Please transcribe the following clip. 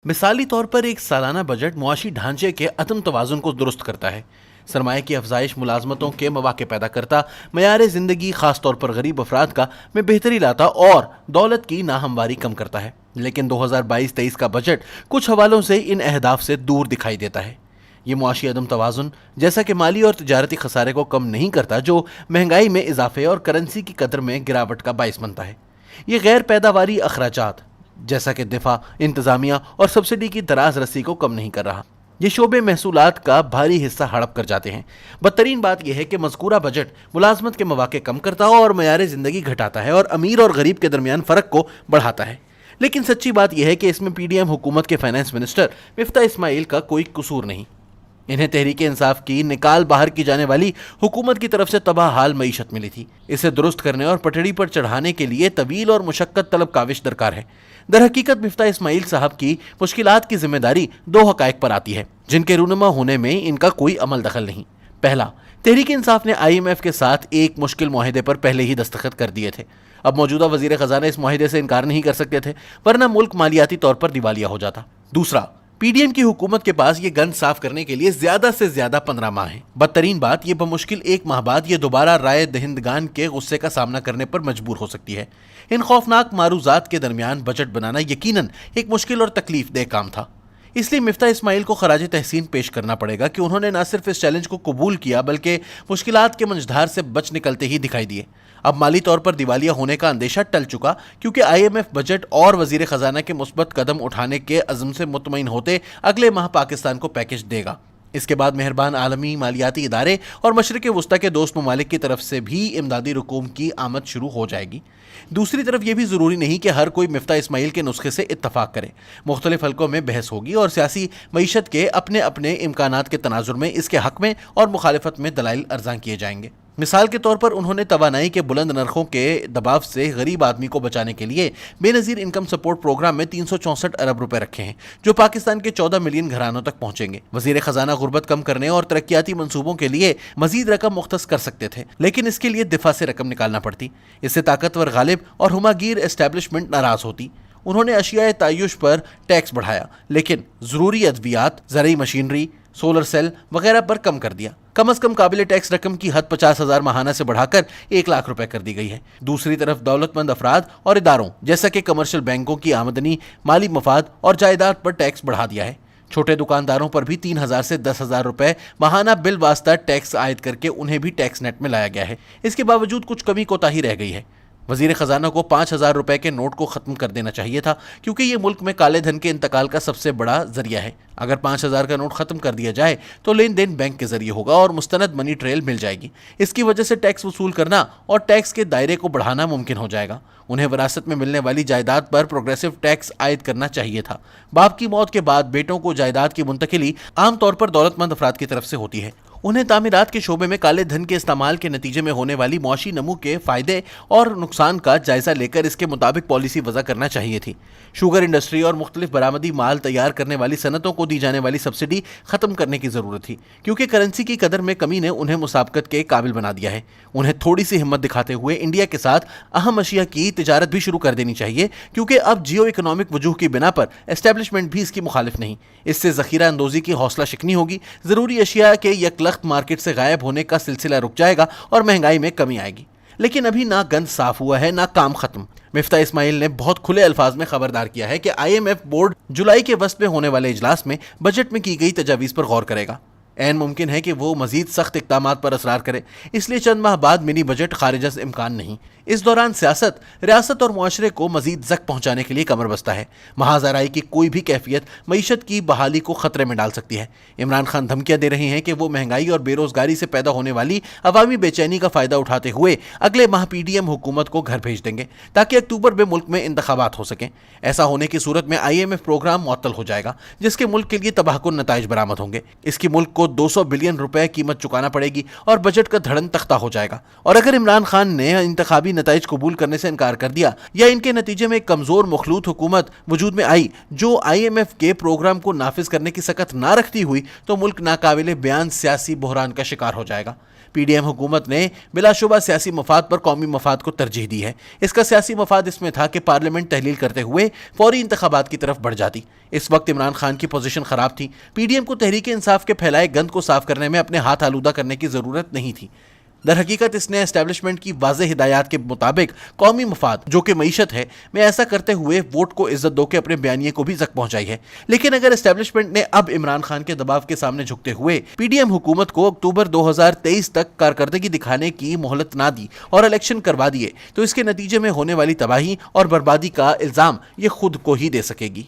مثالی طور پر ایک سالانہ بجٹ معاشی ڈھانچے کے عدم توازن کو درست کرتا ہے، سرمایہ کی افزائش ملازمتوں کے مواقع پیدا کرتا، معیار زندگی خاص طور پر غریب افراد کا میں بہتری لاتا اور دولت کی ناہمواری کم کرتا ہے۔ لیکن 2022-23 کا بجٹ کچھ حوالوں سے ان اہداف سے دور دکھائی دیتا ہے۔ یہ معاشی عدم توازن جیسا کہ مالی اور تجارتی خسارے کو کم نہیں کرتا، جو مہنگائی میں اضافے اور کرنسی کی قدر میں گراوٹ کا باعث بنتا ہے۔ یہ غیر پیداواری اخراجات جیسا کہ دفاع، انتظامیہ اور سبسڈی کی دراز رسی کو کم نہیں کر رہا۔ یہ شعبے محصولات کا بھاری حصہ ہڑپ کر جاتے ہیں۔ بدترین بات یہ ہے کہ مذکورہ بجٹ ملازمت کے مواقع کم کرتا ہے اور معیار زندگی گھٹاتا ہے اور امیر اور غریب کے درمیان فرق کو بڑھاتا ہے۔ لیکن سچی بات یہ ہے کہ اس میں پی ڈی ایم حکومت کے فائنانس منسٹر مفتاح اسماعیل کا کوئی قصور نہیں۔ انہیں تحریک انصاف کی نکال باہر کی جانے والی حکومت کی طرف سے تباہ حال معیشت ملی تھی۔ اسے درست کرنے اور پٹڑی پر چڑھانے کے لیے طویل اور مشقت طلب کاوش درکار ہے۔ در حقیقت مفتاح اسماعیل صاحب کی مشکلات کی ذمہ داری دو حقائق پر آتی ہے، جن کے رونما ہونے میں ان کا کوئی عمل دخل نہیں۔ پہلا، تحریک انصاف نے آئی ایم ایف کے ساتھ ایک مشکل معاہدے پر پہلے ہی دستخط کر دیے تھے۔ اب موجودہ وزیر خزانہ اس معاہدے سے انکار نہیں کر سکتے تھے، ورنہ ملک مالیاتی طور پر دیوالیہ ہو جاتا۔ دوسرا، پی ڈی ایم کی حکومت کے پاس یہ گند صاف کرنے کے لیے زیادہ سے زیادہ 15 ماہ ہیں۔ بدترین بات، یہ بمشکل ایک ماہ بعد یہ دوبارہ رائے دہندگان کے غصے کا سامنا کرنے پر مجبور ہو سکتی ہے۔ ان خوفناک معروضات کے درمیان بجٹ بنانا یقیناً ایک مشکل اور تکلیف دہ کام تھا۔ اس لیے مفتاح اسماعیل کو خراج تحسین پیش کرنا پڑے گا کہ انہوں نے نہ صرف اس چیلنج کو قبول کیا بلکہ مشکلات کے منجدھار سے بچ نکلتے ہی دکھائی دیے۔ اب مالی طور پر دیوالیہ ہونے کا اندیشہ ٹل چکا، کیونکہ آئی ایم ایف بجٹ اور وزیر خزانہ کے مثبت قدم اٹھانے کے عزم سے مطمئن ہوتے اگلے ماہ پاکستان کو پیکج دے گا۔ اس کے بعد مہربان عالمی مالیاتی ادارے اور مشرق وسطیٰ کے دوست ممالک کی طرف سے بھی امدادی رقوم کی آمد شروع ہو جائے گی۔ دوسری طرف یہ بھی ضروری نہیں کہ ہر کوئی مفتاح اسماعیل کے نسخے سے اتفاق کرے۔ مختلف حلقوں میں بحث ہوگی اور سیاسی معیشت کے اپنے اپنے امکانات کے تناظر میں اس کے حق میں اور مخالفت میں دلائل ارزاں کیے جائیں گے۔ مثال کے طور پر انہوں نے توانائی کے بلند نرخوں کے دباؤ سے غریب آدمی کو بچانے کے لیے بے نظیر انکم سپورٹ پروگرام میں 364 ارب روپے رکھے ہیں، جو پاکستان کے 14 ملین گھرانوں تک پہنچیں گے۔ وزیر خزانہ غربت کم کرنے اور ترقیاتی منصوبوں کے لیے مزید رقم مختص کر سکتے تھے، لیکن اس کے لیے دفاع سے رقم نکالنا پڑتی۔ اس سے طاقتور غالب اور ہماگیر اسٹیبلشمنٹ ناراض ہوتی۔ انہوں نے اشیاء تعیش پر ٹیکس بڑھایا، لیکن ضروری ادویات، زرعی مشینری، سولر سیل وغیرہ پر کم کر دیا۔ کم از کم قابل ٹیکس رقم کی حد 50,000 ماہانہ سے بڑھا کر 1 لاکھ روپے کر دی گئی ہے۔ دوسری طرف دولت مند افراد اور اداروں جیسا کہ کمرشل بینکوں کی آمدنی، مالی مفاد اور جائیداد پر ٹیکس بڑھا دیا ہے۔ چھوٹے دکانداروں پر بھی 3,000 سے 10,000 روپے ماہانہ بالواسطہ ٹیکس عائد کر کے انہیں بھی ٹیکس نیٹ میں لایا گیا ہے۔ اس کے باوجود کچھ کمی کوتاہی رہ گئی ہے۔ وزیر خزانہ کو 5,000 روپے کے نوٹ کو ختم کر دینا چاہیے تھا، کیونکہ یہ ملک میں کالے دھن کے انتقال کا سب سے بڑا ذریعہ ہے۔ اگر 5,000 کا نوٹ ختم کر دیا جائے تو لین دین بینک کے ذریعے ہوگا اور مستند منی ٹریل مل جائے گی۔ اس کی وجہ سے ٹیکس وصول کرنا اور ٹیکس کے دائرے کو بڑھانا ممکن ہو جائے گا۔ انہیں وراثت میں ملنے والی جائیداد پر پروگریسو ٹیکس عائد کرنا چاہیے تھا۔ باپ کی موت کے بعد بیٹوں کو جائیداد کی منتقلی عام طور پر دولت مند افراد کی طرف سے ہوتی ہے۔ انہیں تعمیرات کے شعبے میں کالے دھن کے استعمال کے نتیجے میں ہونے والی معاشی نمو کے فائدے اور نقصان کا جائزہ لے کر اس کے مطابق پالیسی وضع کرنا چاہیے تھی۔ شوگر انڈسٹری اور مختلف برآمدی مال تیار کرنے والی صنعتوں کو دی جانے والی سبسڈی ختم کرنے کی ضرورت تھی، کیونکہ کرنسی کی قدر میں کمی نے انہیں مسابقت کے قابل بنا دیا ہے۔ انہیں تھوڑی سی ہمت دکھاتے ہوئے انڈیا کے ساتھ اہم اشیاء کی تجارت بھی شروع کر دینی چاہیے، کیونکہ اب جیو اکنامک وجوہ کی بنا پر اسٹیبلشمنٹ بھی اس کی مخالف نہیں۔ اس سے ذخیرہ اندوزی کی حوصلہ شکنی ہوگی، ضروری اشیاء کے یکلخت مارکیٹ سے غائب ہونے کا سلسلہ رک جائے گا اور مہنگائی میں کمی آئے گی۔ لیکن ابھی نہ گند صاف ہوا ہے نہ کام ختم۔ مفتاح اسماعیل نے بہت کھلے الفاظ میں خبردار کیا ہے کہ آئی ایم ایف بورڈ جولائی کے وسط میں ہونے والے اجلاس میں بجٹ میں کی گئی تجاویز پر غور کرے گا۔ عین ممکن ہے کہ وہ مزید سخت اقدامات پر اصرار کرے، اس لیے چند ماہ بعد منی بجٹ خارج از امکان نہیں۔ اس دوران سیاست، ریاست اور معاشرے کو مزید زک پہنچانے کے لیے کمر بستہ ہے۔ محاذ آرائی کی کوئی بھی کیفیت معیشت کی بحالی کو خطرے میں ڈال سکتی ہے۔ عمران خان دھمکیاں دے رہے ہیں کہ وہ مہنگائی اور بے روزگاری سے پیدا ہونے والی عوامی بے چینی کا فائدہ اٹھاتے ہوئے اگلے ماہ پی ڈی ایم حکومت کو گھر بھیج دیں گے، تاکہ اکتوبر میں ملک میں انتخابات ہو سکیں۔ ایسا ہونے کی صورت میں آئی ایم ایف پروگرام معطل ہو جائے گا، جس کے ملک کے لیے تباہ کن نتائج برآمد ہوں گے۔ اس کی ملک کو 200 بلین روپے قیمت چکانا پڑے گی اور بجٹ کا دھڑن تختہ ہو جائے گا۔ اور اگر عمران خان نے انتخابی نتائج قبول کرنے سے انکار کر دیا یا ان کے نتیجے میں ایک کمزور مخلوط حکومت وجود میں آئی جو آئی ایم ایف کے پروگرام کو نافذ کرنے کی سکت نہ رکھتی ہوئی، تو ملک ناقابل بیان سیاسی بحران کا شکار ہو جائے گا۔ پی ڈی ایم حکومت نے بلا شبہ سیاسی مفاد پر قومی مفاد کو ترجیح دی ہے۔ اس کا سیاسی مفاد اس میں تھا کہ پارلیمنٹ تحلیل کرتے ہوئے فوری انتخابات کی طرف بڑھ جاتی۔ اس وقت عمران خان کی پوزیشن خراب تھی۔ پی ڈی ایم کو تحریک انصاف کے پھیلائے گند کو صاف کرنے میں اپنے ہاتھ آلودہ کرنے کی ضرورت نہیں تھی۔ در حقیقت اس نے اسٹیبلشمنٹ کی واضح ہدایات کے مطابق قومی مفاد جو کہ معیشت ہے میں ایسا کرتے ہوئے ووٹ کو عزت دو کے اپنے بیانیے کو بھی زک پہنچائی ہے۔ لیکن اگر اسٹیبلشمنٹ نے اب عمران خان کے دباؤ کے سامنے جھکتے ہوئے پی ڈی ایم حکومت کو اکتوبر 2023 تک کارکردگی دکھانے کی مہلت نہ دی اور الیکشن کروا دیے تو اس کے نتیجے میں ہونے والی تباہی اور بربادی کا الزام یہ خود کو ہی دے سکے گی۔